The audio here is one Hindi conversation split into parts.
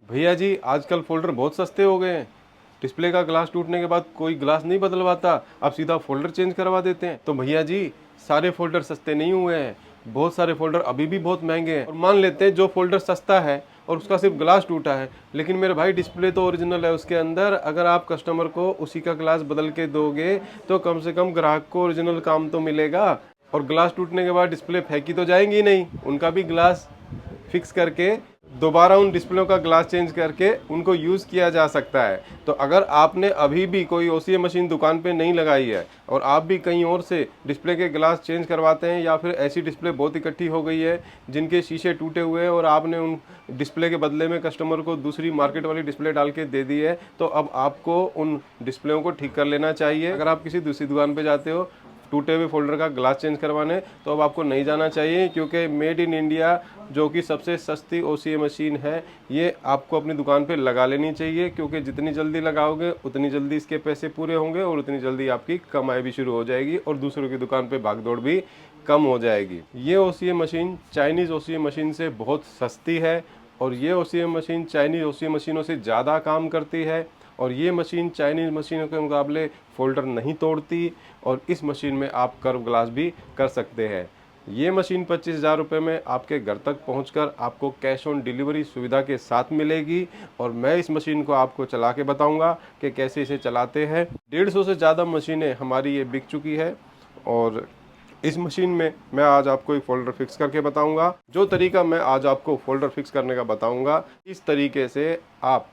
भैया जी आजकल फोल्डर बहुत सस्ते हो गए हैं। डिस्प्ले का ग्लास टूटने के बाद कोई ग्लास नहीं बदलवाता, अब सीधा फोल्डर चेंज करवा देते हैं। तो भैया जी सारे फोल्डर सस्ते नहीं हुए हैं, बहुत सारे फोल्डर अभी भी बहुत महंगे हैं। और मान लेते हैं जो फोल्डर सस्ता है और उसका सिर्फ ग्लास टूटा है, लेकिन मेरे भाई डिस्प्ले तो ओरिजिनल है उसके अंदर। अगर आप कस्टमर को उसी का ग्लास बदल के दोगे तो कम से कम ग्राहक को ओरिजिनल काम तो मिलेगा। और ग्लास टूटने के बाद डिस्प्ले फेंकी तो जाएंगी नहीं, उनका भी ग्लास फिक्स करके दोबारा उन डिस्प्लेयों का ग्लास चेंज करके उनको यूज़ किया जा सकता है। तो अगर आपने अभी भी कोई ओसीए मशीन दुकान पे नहीं लगाई है और आप भी कहीं और से डिस्प्ले के ग्लास चेंज करवाते हैं, या फिर ऐसी डिस्प्ले बहुत इकट्ठी हो गई है जिनके शीशे टूटे हुए हैं और आपने उन डिस्प्ले के बदले में कस्टमर को दूसरी मार्केट वाली डिस्प्ले डाल के दे दी है, तो अब आपको उन डिस्प्लेयों को ठीक कर लेना चाहिए। अगर आप किसी दूसरी दुकान पर जाते हो टूटे हुए फोल्डर का ग्लास चेंज करवाने, तो अब आपको नहीं जाना चाहिए, क्योंकि मेड इन इंडिया जो कि सबसे सस्ती ओसीए मशीन है, ये आपको अपनी दुकान पे लगा लेनी चाहिए। क्योंकि जितनी जल्दी लगाओगे उतनी जल्दी इसके पैसे पूरे होंगे और उतनी जल्दी आपकी कमाई भी शुरू हो जाएगी और दूसरों की दुकान पे भागदौड़ भी कम हो जाएगी। ये OCA machine Chinese OCA machine से बहुत सस्ती है और ये ओसीए मशीन चाइनीज़ ओसीए मशीनों से ज़्यादा काम करती है। और ये मशीन चाइनीज़ मशीनों के मुकाबले फोल्डर नहीं तोड़ती और इस मशीन में आप कर्व ग्लास भी कर सकते हैं। ये मशीन 25,000 रुपये में आपके घर तक पहुंचकर आपको कैश ऑन डिलीवरी सुविधा के साथ मिलेगी। और मैं इस मशीन को आपको चला के बताऊंगा कि कैसे इसे चलाते हैं। 150 से ज़्यादा मशीनें हमारी ये बिक चुकी है और इस मशीन में मैं आज आपको एक फ़ोल्डर फिक्स करके बताऊंगा। जो तरीका मैं आज आपको फ़ोल्डर फिक्स करने का बताऊंगा, इस तरीके से आप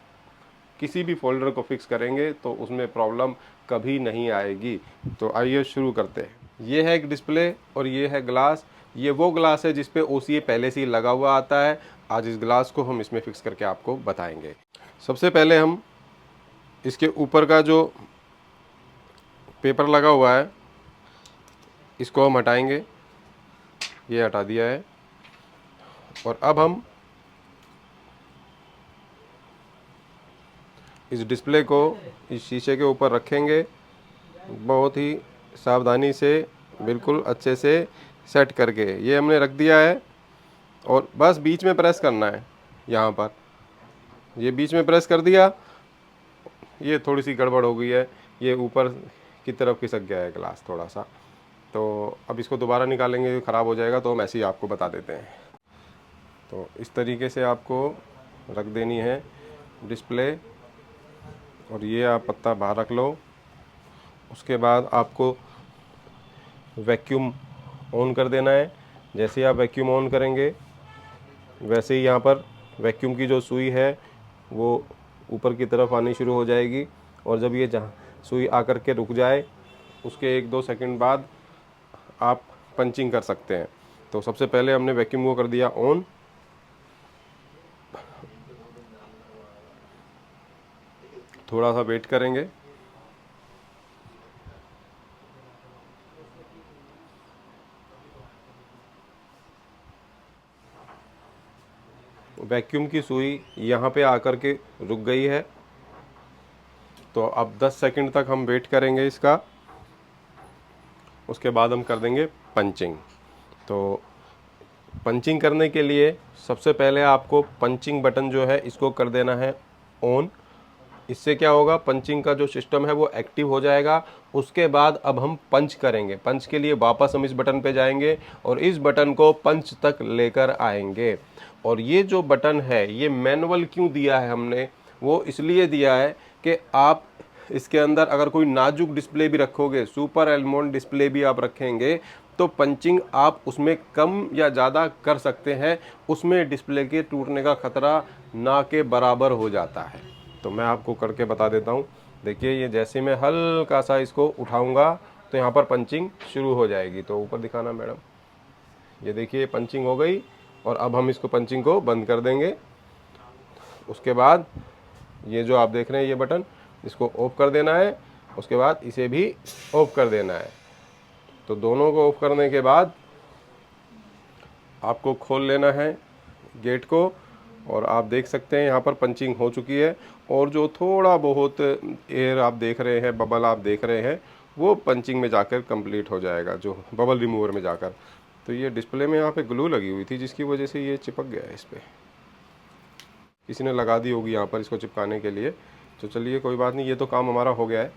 किसी भी फोल्डर को फिक्स करेंगे तो उसमें प्रॉब्लम कभी नहीं आएगी। तो आइए शुरू करते हैं। ये है एक डिस्प्ले और ये है ग्लास। ये वो ग्लास है जिस पे ओसीए पहले से ही लगा हुआ आता है। आज इस ग्लास को हम इसमें फिक्स करके आपको बताएंगे। सबसे पहले हम इसके ऊपर का जो पेपर लगा हुआ है इसको हम हटाएंगे। ये हटा दिया है और अब हम इस डिस्प्ले को इस शीशे के ऊपर रखेंगे, बहुत ही सावधानी से, बिल्कुल अच्छे से सेट करके। ये हमने रख दिया है और बस बीच में प्रेस करना है। यहाँ पर ये बीच में प्रेस कर दिया। ये थोड़ी सी गड़बड़ हो गई है, ये ऊपर की तरफ खिसक गया है ग्लास थोड़ा सा। तो अब इसको दोबारा निकालेंगे, ख़राब हो जाएगा, तो हम ऐसे ही आपको बता देते हैं। तो इस तरीके से आपको रख देनी है डिस्प्ले और ये आप पत्ता बाहर रख लो। उसके बाद आपको वैक्यूम ऑन कर देना है। जैसे ही आप वैक्यूम ऑन करेंगे वैसे ही यहाँ पर वैक्यूम की जो सुई है वो ऊपर की तरफ आनी शुरू हो जाएगी। और जब ये जहाँ सुई आकर के रुक जाए उसके 1-2 सेकंड बाद आप पंचिंग कर सकते हैं। तो सबसे पहले हमने वैक्यूम को कर दिया ऑन। थोड़ा सा वेट करेंगे। वैक्यूम की सुई यहाँ पे आकर के रुक गई है, तो अब 10 सेकंड तक हम वेट करेंगे इसका। उसके बाद हम कर देंगे पंचिंग। तो पंचिंग करने के लिए सबसे पहले आपको पंचिंग बटन जो है इसको कर देना है ऑन। इससे क्या होगा, पंचिंग का जो सिस्टम है वो एक्टिव हो जाएगा। उसके बाद अब हम पंच करेंगे। पंच के लिए वापस हम इस बटन पे जाएंगे और इस बटन को पंच तक लेकर आएंगे। और ये जो बटन है ये मैनुअल क्यों दिया है हमने, वो इसलिए दिया है कि आप इसके अंदर अगर कोई नाजुक डिस्प्ले भी रखोगे, सुपर एलमोंड डिस्प्ले भी आप रखेंगे, तो पंचिंग आप उसमें कम या ज़्यादा कर सकते हैं। उसमें डिस्प्ले के टूटने का खतरा ना के बराबर हो जाता है। तो मैं आपको करके बता देता हूँ। देखिए ये जैसे मैं हल्का सा इसको उठाऊंगा तो यहाँ पर पंचिंग शुरू हो जाएगी। तो ऊपर दिखाना मैडम, ये देखिए पंचिंग हो गई और अब हम इसको पंचिंग को बंद कर देंगे। उसके बाद ये जो आप देख रहे हैं ये बटन, इसको ऑफ कर देना है। उसके बाद इसे भी ऑफ कर देना है। तो दोनों को ऑफ करने के बाद आपको खोल लेना है गेट को और आप देख सकते हैं यहाँ पर पंचिंग हो चुकी है। और जो थोड़ा बहुत एयर आप देख रहे हैं, बबल आप देख रहे हैं, वो पंचिंग में जाकर कंप्लीट हो जाएगा, जो बबल रिमूवर में जाकर। तो ये डिस्प्ले में यहाँ पे ग्लू लगी हुई थी जिसकी वजह से ये चिपक गया है इस पर। किसी ने लगा दी होगी यहाँ पर इसको चिपकाने के लिए। तो चलिए कोई बात नहीं, ये तो काम हमारा हो गया है।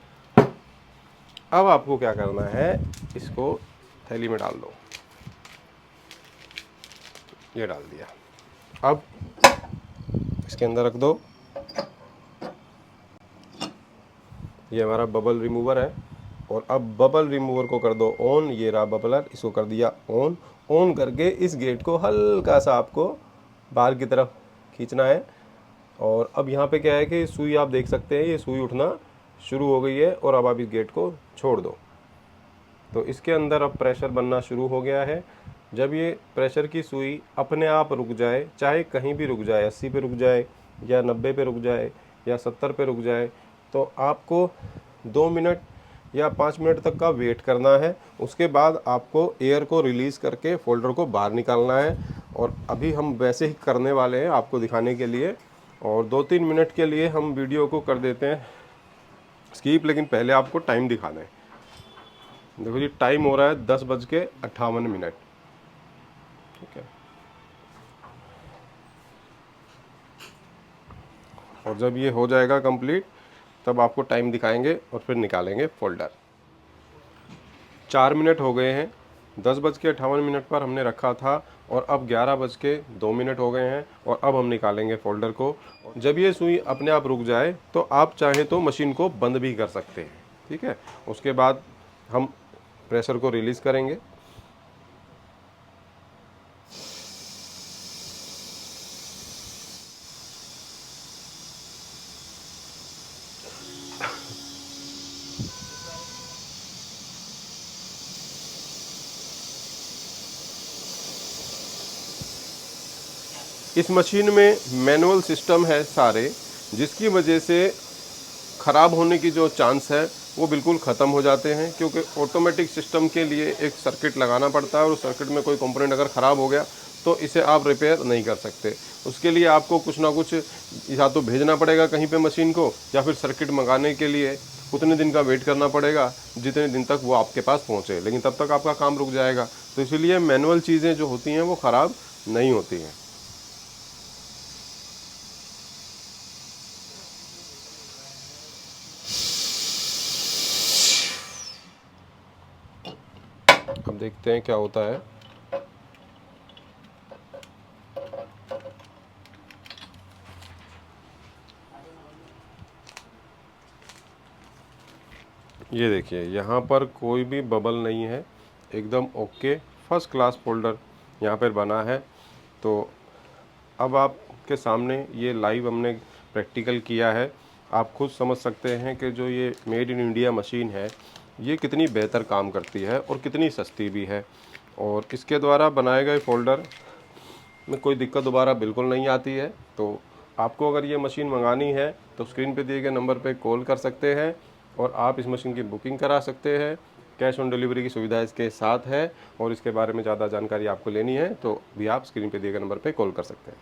अब आपको क्या करना है, इसको थैली में डाल दो। ये डाल दिया, अब इसके अंदर रख दो। ये हमारा बबल रिमूवर है, और अब बबल रिमूवर को कर दो ऑन। ये रहा बबलर, इसको कर दिया ऑन। ऑन करके इस गेट को हल्का सा आपको बाहर की तरफ खींचना है। और अब यहाँ पे क्या है कि सुई आप देख सकते हैं, ये सुई उठना शुरू हो गई है, और अब आप इस गेट को छोड़ दो। तो इसके अंदर अब प्रेशर बनना शुरू हो गया है। जब ये प्रेशर की सुई अपने आप रुक जाए, चाहे कहीं भी रुक जाए, 80 पे रुक जाए या 90 पे रुक जाए या 70 पे रुक जाए, तो आपको 2 मिनट या 5 मिनट तक का वेट करना है। उसके बाद आपको एयर को रिलीज़ करके फ़ोल्डर को बाहर निकालना है। और अभी हम वैसे ही करने वाले हैं आपको दिखाने के लिए, और 2-3 मिनट के लिए हम वीडियो को कर देते हैं स्किप, लेकिन पहले आपको टाइम दिखाना है। देखो जी, टाइम हो रहा है 10:58। ठीक है, और जब ये हो जाएगा कंप्लीट, तब आपको टाइम दिखाएंगे और फिर निकालेंगे फ़ोल्डर। 4 मिनट हो गए हैं, 10:58 पर हमने रखा था, और अब 11:02 हो गए हैं, और अब हम निकालेंगे फ़ोल्डर को। जब ये सुई अपने आप रुक जाए तो आप चाहें तो मशीन को बंद भी कर सकते हैं। ठीक है, उसके बाद हम प्रेशर को रिलीज़ करेंगे। इस मशीन में मैनुअल सिस्टम है सारे, जिसकी वजह से ख़राब होने की जो चांस है वो बिल्कुल ख़त्म हो जाते हैं, क्योंकि ऑटोमेटिक सिस्टम के लिए एक सर्किट लगाना पड़ता है, और उस सर्किट में कोई कंपोनेंट अगर ख़राब हो गया तो इसे आप रिपेयर नहीं कर सकते। उसके लिए आपको कुछ ना कुछ या तो भेजना पड़ेगा कहीं पे मशीन को, या फिर सर्किट मंगाने के लिए उतने दिन का वेट करना पड़ेगा जितने दिन तक वो आपके पास पहुँचे, लेकिन तब तक आपका काम रुक जाएगा। तो इसीलिए मैनुअल चीज़ें जो होती हैं वो ख़राब नहीं होती हैं। अब देखते हैं क्या होता है। ये देखिए, यहाँ पर कोई भी बबल नहीं है, एकदम ओके फर्स्ट क्लास फ़ोल्डर यहाँ पर बना है। तो अब आपके सामने ये लाइव हमने प्रैक्टिकल किया है, आप खुद समझ सकते हैं कि जो ये मेड इन इंडिया मशीन है ये कितनी बेहतर काम करती है और कितनी सस्ती भी है। और इसके द्वारा बनाए गए फ़ोल्डर में कोई दिक्कत दोबारा बिल्कुल नहीं आती है। तो आपको अगर ये मशीन मंगानी है तो स्क्रीन पे दिए गए नंबर पे कॉल कर सकते हैं, और आप इस मशीन की बुकिंग करा सकते हैं। कैश ऑन डिलीवरी की सुविधा इसके साथ है, और इसके बारे में ज़्यादा जानकारी आपको लेनी है तो भी आप स्क्रीन पे दिए गए नंबर पे कॉल कर सकते हैं।